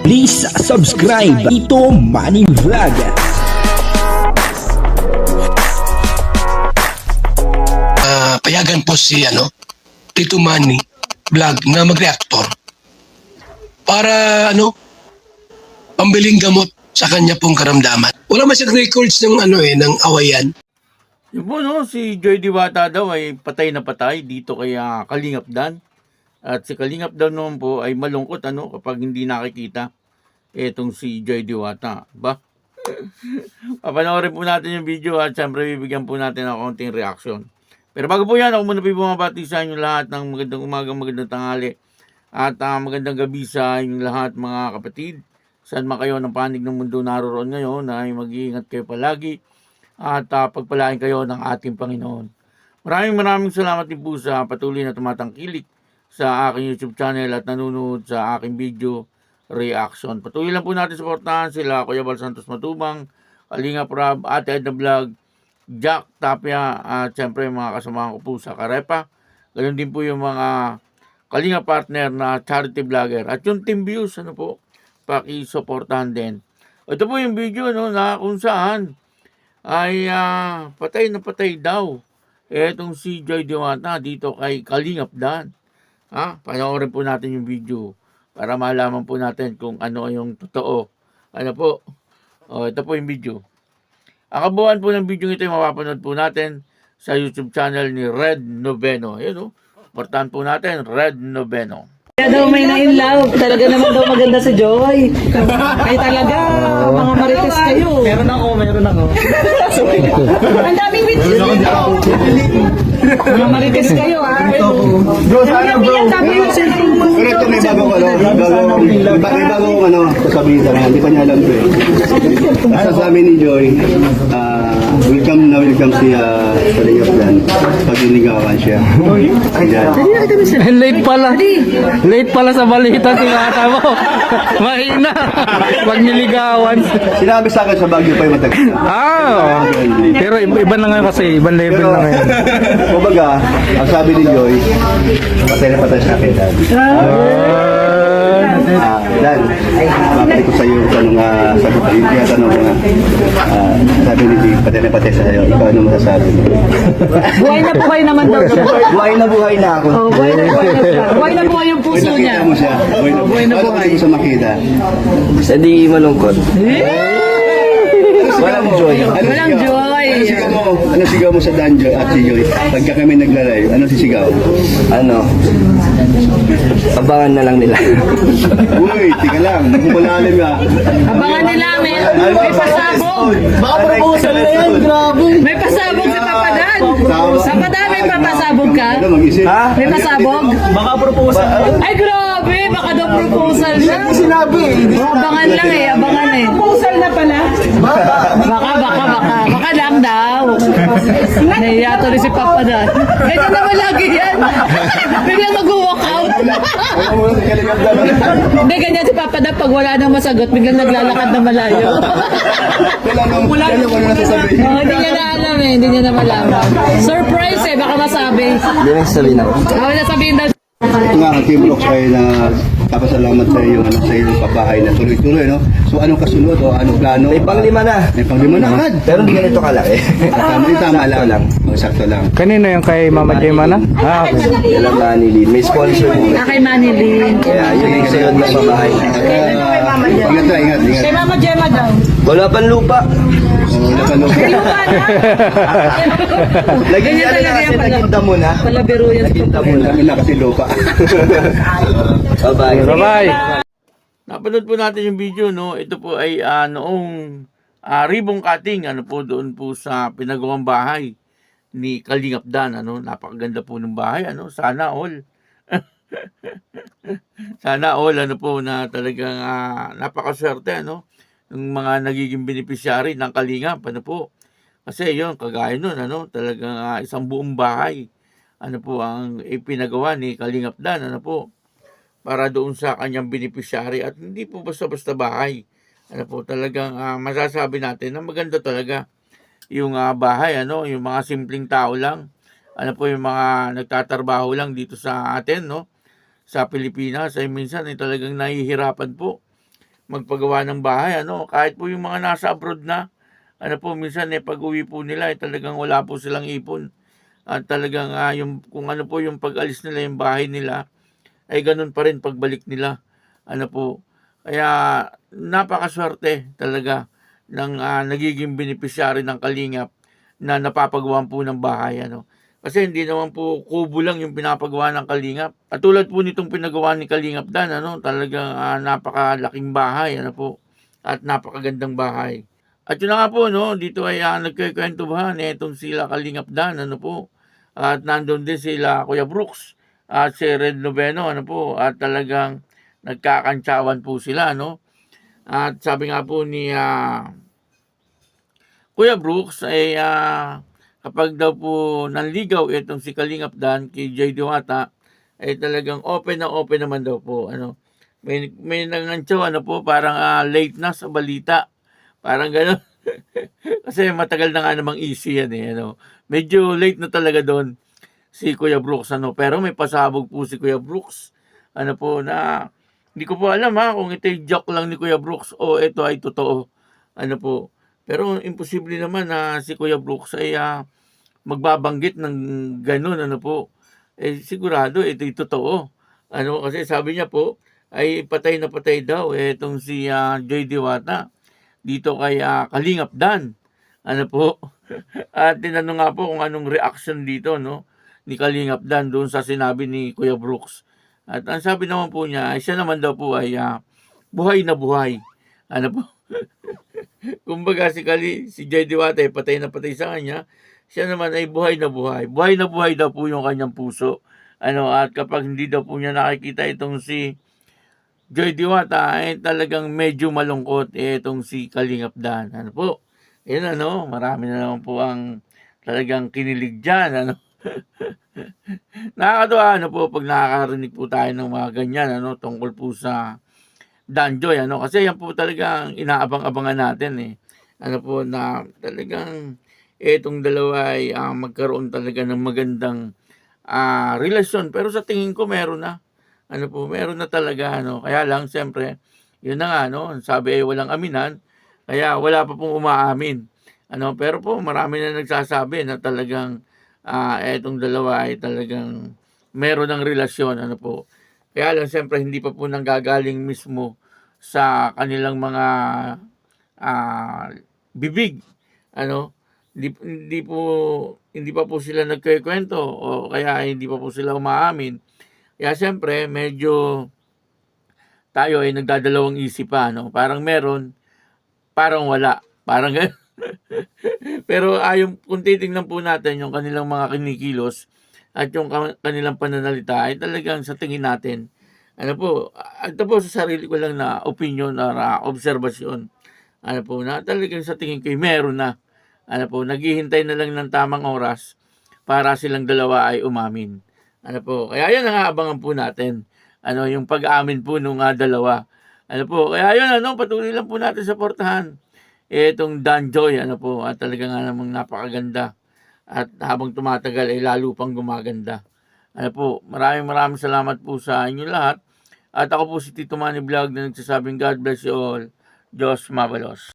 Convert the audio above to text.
Please subscribe Tito Manny Vlog. Payagan po si Tito Manny Vlog na mag-reactor para pambiling gamot sa kanya pong karamdaman. Wala man siyang records ng ng awayan. Yun po, no, si Joy Diwata daw ay patay na patay dito kay Kalingap Dan. At si Kalingap Dan naman po ay malungkot kapag hindi nakikita etong si Joy Diwata. Ba? Papanoorin po natin yung video at syempre bibigyan po natin ng konting reaction. Pero bago po yan, ako muna po bumabati sa inyo lahat ng magandang umaga, magandang tanghali at magandang gabi sa inyong lahat mga kapatid. Saan man kayo ng panig ng mundo naroon ngayon ay mag-iingat kayo palagi at pagpalain kayo ng ating Panginoon. Maraming salamat din po sa patuloy na tumatangkilik sa aking YouTube channel at nanonood sa aking video reaction. Patuloy lang po natin suportahan sila Kuya Bal Santos Matubang, Kalingap Rab, Ate Edna Vlog, Jack Tapia at syempre mga kasamahan ko po sa Karepa. Ganoon din po yung mga Kalingap partner na charity vlogger at yung Team Views paki-suportahan din. Ito po yung video na kung saan ay patay na patay daw etong si Joy Diwata dito kay Kalingap Dan. Panoorin po natin yung video para malaman po natin kung ano yung totoo. Ito po yung video. Ang kabuuan po ng video ito ay mapapanood po natin sa YouTube channel ni Red Noveno. Ayun importante po natin, Red Noveno. Kaya daw may na-in-love. Talaga naman daw maganda si Joy. Ay talaga, mga marites kayo. Meron ako. Ang daming witches dito. Mga marites kayo, Bro, sana bro. Pero ito may bagong sasabihin sa kanya. Hindi pa niya alam ito eh. Sasabi ni Joy, welcome si Kalingap Dan. Pag niligawan siya. Late pala sa balita si ata mo. Mahina. Pag niligawan. Sinabi sa akin sa Baguio pa yung matagal. Pero iba na ngayon kasi. Ibang level na ngayon. Kumbaga, ang sabi ni Joy, patay na patay sa akin, Dan. Dan, bakit ko sa iyo tanong sabi ko, yung tinatanong nga, sabi ni Joy, patay na patay sa iyo, ikaw ano masasabi mo? buhay na buhay naman daw. Buhay na ako. Buhay na buhay yung puso niya. Nakita mo siya. Buhay na buhay. Ano sa makita? Hindi malungkot. Walang joy. Walang joy. Ano sigaw mo sa Danjo at si Joy? Pagka kami naglalayo, ano sisigaw? Abangan na lang nila. Uy, tika lang. Malalim nga. Abangan nila, may pasabog. Baka proposal na yan, grabe. May pasabog si Papadan. Papadan, may papasabog ka? Ano, mag-isip? May pasabog? Baka proposal. Ay, grabe. Baka daw proposal na. Sinabi. Abangan lang abangan Proposal na pala? Baka lang daw. Nahiya to rin si Papadan. Ganyan naman lagi yan. Biglang mag-walk out. Hindi, ganyan si Papadan. Pag wala nang masagot, biglang naglalakad na malayo. Wala na sasabihin. Hindi niya na alam Hindi niya na malaman. Surprise baka masabi. Hindi na sabihin ako. Nasabihin daw. Ito nga, Team Blocks kayo na kapasalamat sa iyo, sa iyong pabahay na tuloy-tuloy, no? So, anong kasunod o anong plano? May panglima na. May panglima na agad. Pero hindi ganito kalaki. Tama lang. Sakto lang. Kanino yung kay Mama Gemma na? Okay. Kailan Manilin. May sponsor mo. Kay Manilin. Kaya yun yung sayon ng babae. Ingat. Kay Mama Gemma daw. Wala pang lupa. Kay Lupa na. Lagyan niya na kasi naging damo na. Palabiro yan. Naging damo na. Kami na kasi lupa. Bye-bye. Bye-bye. Napanood po natin yung video, no? Ito po ay noong ribbon cutting, doon po sa pinagawang bahay ni Kalingap Dan, napakaganda po ng bahay, sana all. Sana all, na talagang napakaswerte, ng mga nagiging beneficiary ng Kalingap, Kasi yun, kagaya nun, talagang isang buong bahay, ang ipinagawa ni Kalingap Dan, para doon sa kanyang beneficiary at hindi po basta-basta bahay. Talagang masasabi natin na maganda talaga yung bahay, yung mga simpleng tao lang, yung mga nagtatrabaho lang dito sa atin, sa Pilipinas ay minsan ay talagang nahihirapan po magpagawa ng bahay, ano, kahit po yung mga nasa abroad na, ano po, minsan pag-uwi po nila talagang wala po silang ipon. At talagang yung kung ano po yung pag-alis nila yung bahay nila ay ganun pa rin pagbalik nila. Ano po. Kaya napakaswerte talaga ng nagiging beneficiary ng Kalingap na napapagawa po ng bahay, ano. Kasi hindi naman po kubo lang yung pinapagawa ng Kalingap. At tulad po nitong pinagawa ni Kalingap Dan, ano, talagang napakalaking bahay, ano po, at napakagandang bahay. At yun na nga po, no, dito ay nagkikwentuhan itong sila Kalingap Dan, ano po. At nandun din sila Kuya Brooks at si Red Noveno, ano po, at talagang nagkakantsawan po sila, no. At sabi nga po ni Kuya Brooks ay kapag daw po nanligaw itong si Kalingap Dan kay Joy Diwata, ay talagang open na open naman daw po, ano. May nangantsaw, ano po, parang late na sa balita. Parang gano'n. Kasi matagal na nga namang easy yan, ano. Medyo late na talaga doon si Kuya Brooks, ano. Pero may pasabog po si Kuya Brooks, ano po, na hindi ko po alam kung ito ay joke lang ni Kuya Brooks o ito ay totoo, ano po. Pero imposible naman na si Kuya Brooks ay magbabanggit ng gano'n, ano po. Sigurado ito ay totoo. Ano, kasi sabi niya po ay patay na patay daw itong si Joy Diwata dito kay Kalingap Dan. Ano po? At tinanong nga po kung anong reaction dito, no, ni Kalingap Dan doon sa sinabi ni Kuya Brooks. At ang sabi naman po niya, ay siya naman daw po ay buhay na buhay. Ano po? Kumbaga si Joy Diwata ay patay na patay sa kanya. Siya naman ay buhay na buhay. Buhay na buhay daw po yung kanyang puso. Ano, at kapag hindi daw po niya nakikita itong si Joy Diwata ay talagang medyo malungkot itong si Kalingap Dan. Ano po? Ayun, ano, marami na naman po ang talagang kinilig dyan, ano. Nakakatuwa, ano po, pag nakakarinig po tayo ng mga ganyan, ano, tungkol po sa Danjoy, ano, kasi yan po talagang inaabang-abangan natin, ano po, na talagang itong dalawa ay magkaroon talaga ng magandang relasyon. Pero sa tingin ko meron na. Ano po, meron na talaga, ano. Kaya lang, siyempre, yun na nga, no, sabi ay walang aminan, kaya wala pa pong umaamin. Ano, pero po, marami na nagsasabi na talagang etong dalawa ay talagang meron ng relasyon, ano po. Kaya lang, siyempre, hindi pa po nanggagaling mismo sa kanilang mga bibig, ano. Hindi pa po sila nagkikwento o kaya hindi pa po sila umaamin. Kaya siyempre, medyo tayo ay nagdadalawang isip pa, no? Parang meron, parang wala. Parang ganun. Pero kung titingnan po natin yung kanilang mga kinikilos at yung kanilang pananalita ay talagang sa tingin natin, ano po, ito po sa sarili ko lang na opinion or obserbasyon, ano po, na talagang sa tingin ko meron na, ano po, naghihintay na lang ng tamang oras para silang dalawa ay umamin. Ano po, kaya yan ang aabangan po natin. Ano, yung pag-amin po nung dalawa. Ano po, kaya yun, ano, patuloy lang po natin suportahan itong Danjoy, ano po, at talaga nga namang napakaganda. At habang tumatagal ay lalo pang gumaganda. Ano po, maraming salamat po sa inyo lahat. At ako po si Tito Manny Vlog na nagsasabing God bless you all. Diyos mabalos.